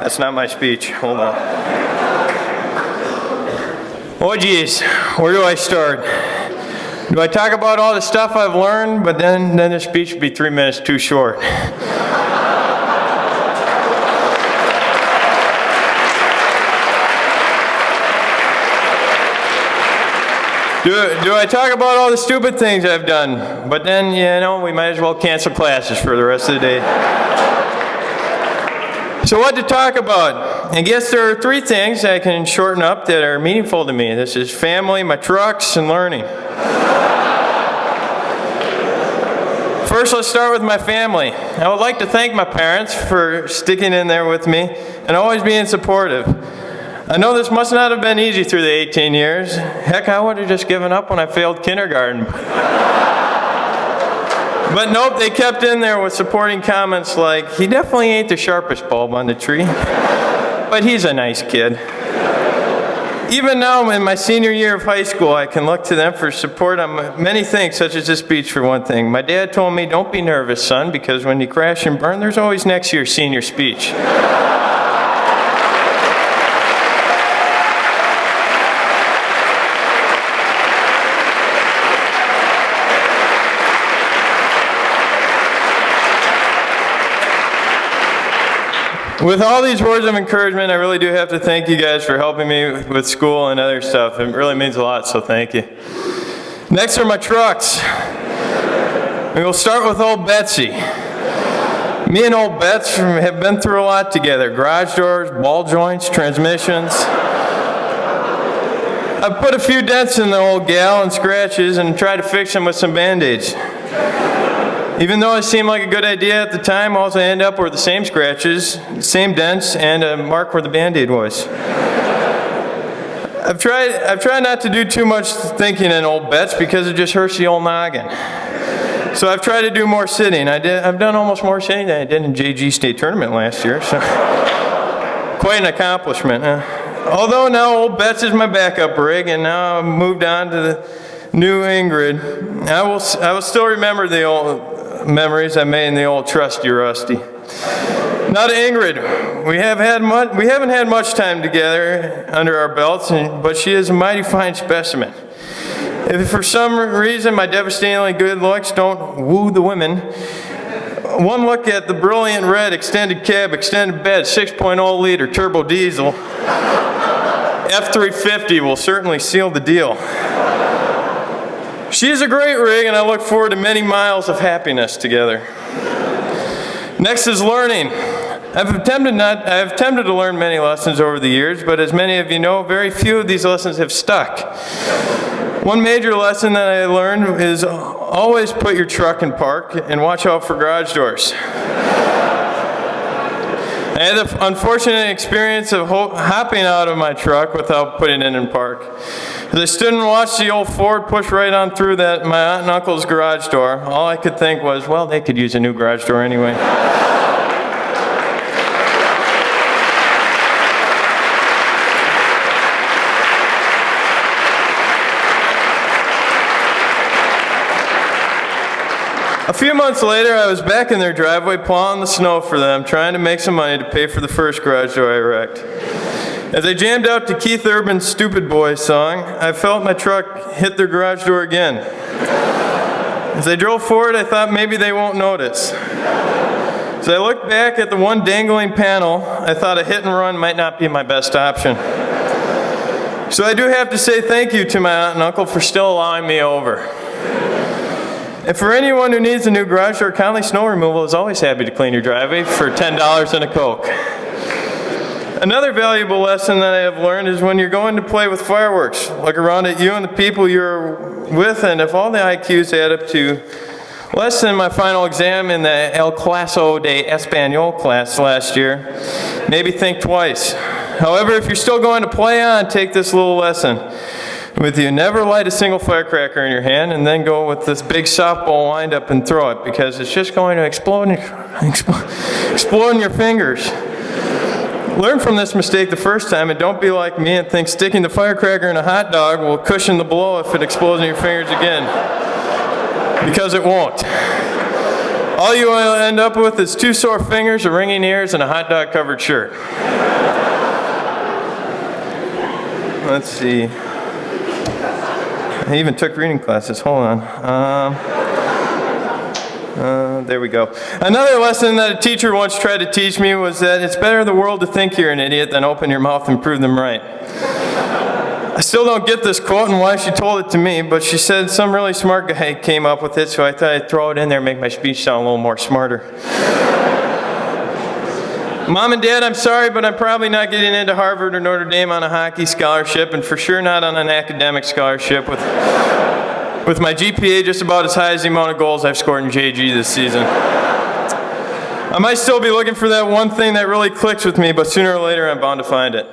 That's not my speech. Hold on. Oh geez, where do I start? Do I talk about all the stuff I've learned, but then the speech would be 3 minutes too short. Do I talk about all the stupid things I've done? But then, we might as well cancel classes for the rest of the day. So what to talk about? I guess there are 3 things I can shorten up that are meaningful to me. This is family, my trucks, and learning. First, let's start with my family. I would like to thank my parents for sticking in there with me and always being supportive. I know this must not have been easy through the 18 years. Heck, I would have just given up when I failed kindergarten. But nope, they kept in there with supporting comments like, he definitely ain't the sharpest bulb on the tree, but he's a nice kid. Even now, in my senior year of high school, I can look to them for support on many things, such as this speech for one thing. My dad told me, don't be nervous, son, because when you crash and burn, there's always next year's senior speech. With all these words of encouragement, I really do have to thank you guys for helping me with school and other stuff. It really means a lot, so thank you. Next are my trucks. We will start with old Betsy. Me and old Bets have been through a lot together. Garage doors, ball joints, transmissions. I've put a few dents in the old gal and scratches and tried to fix them with some Band-Aids. Even though it seemed like a good idea at the time, all I ended up were the same scratches, same dents, and a mark where the Band-Aid was. I've tried not to do too much thinking in old Bets because it just hurts the old noggin. So I've tried to do more sitting. I've done almost more sitting than I did in JG State Tournament last year, so quite an accomplishment. Although now old Bets is my backup rig, and now I've moved on to the new Ingrid, I will still remember the old memories I made in the old trusty Rusty. Now to Ingrid, we haven't had much time together under our belts, but she is a mighty fine specimen. If for some reason my devastatingly good looks don't woo the women, one look at the brilliant red extended cab, extended bed, 6.0 liter turbo diesel F350 will certainly seal the deal. She is a great rig, and I look forward to many miles of happiness together. Next is learning. I've attempted to learn many lessons over the years, but as many of you know, very few of these lessons have stuck. One major lesson that I learned is always put your truck in park and watch out for garage doors. I had the unfortunate experience of hopping out of my truck without putting it in park. As I stood and watched the old Ford push right on through my aunt and uncle's garage door, all I could think was, well, they could use a new garage door anyway. A few months later, I was back in their driveway plowing the snow for them, trying to make some money to pay for the first garage door I wrecked. As I jammed out to Keith Urban's Stupid Boy song, I felt my truck hit their garage door again. As I drove forward, I thought maybe they won't notice. As I looked back at the one dangling panel, I thought a hit and run might not be my best option. So I do have to say thank you to my aunt and uncle for still allowing me over. And for anyone who needs a new garage door, Conley Snow Removal is always happy to clean your driveway for $10 and a Coke. Another valuable lesson that I have learned is when you're going to play with fireworks, look around at you and the people you're with, and if all the IQs add up to less than my final exam in the El Claso de Español class last year, maybe think twice. However, if you're still going to play on, take this little lesson with you. Never light a single firecracker in your hand and then go with this big softball wind up and throw it, because it's just going to explode in your fingers. Learn from this mistake the first time, and don't be like me and think sticking the firecracker in a hot dog will cushion the blow if it explodes in your fingers again, because it won't. All you will end up with is 2 sore fingers, a ringing ears, and a hot dog covered shirt. Let's see. I even took reading classes. Hold on. There we go. Another lesson that a teacher once tried to teach me was that it's better in the world to think you're an idiot than open your mouth and prove them right. I still don't get this quote and why she told it to me, but she said some really smart guy came up with it, so I thought I'd throw it in there and make my speech sound a little more smarter. Mom and Dad, I'm sorry, but I'm probably not getting into Harvard or Notre Dame on a hockey scholarship, and for sure not on an academic scholarship with my GPA just about as high as the amount of goals I've scored in JG this season. I might still be looking for that one thing that really clicks with me, but sooner or later I'm bound to find it.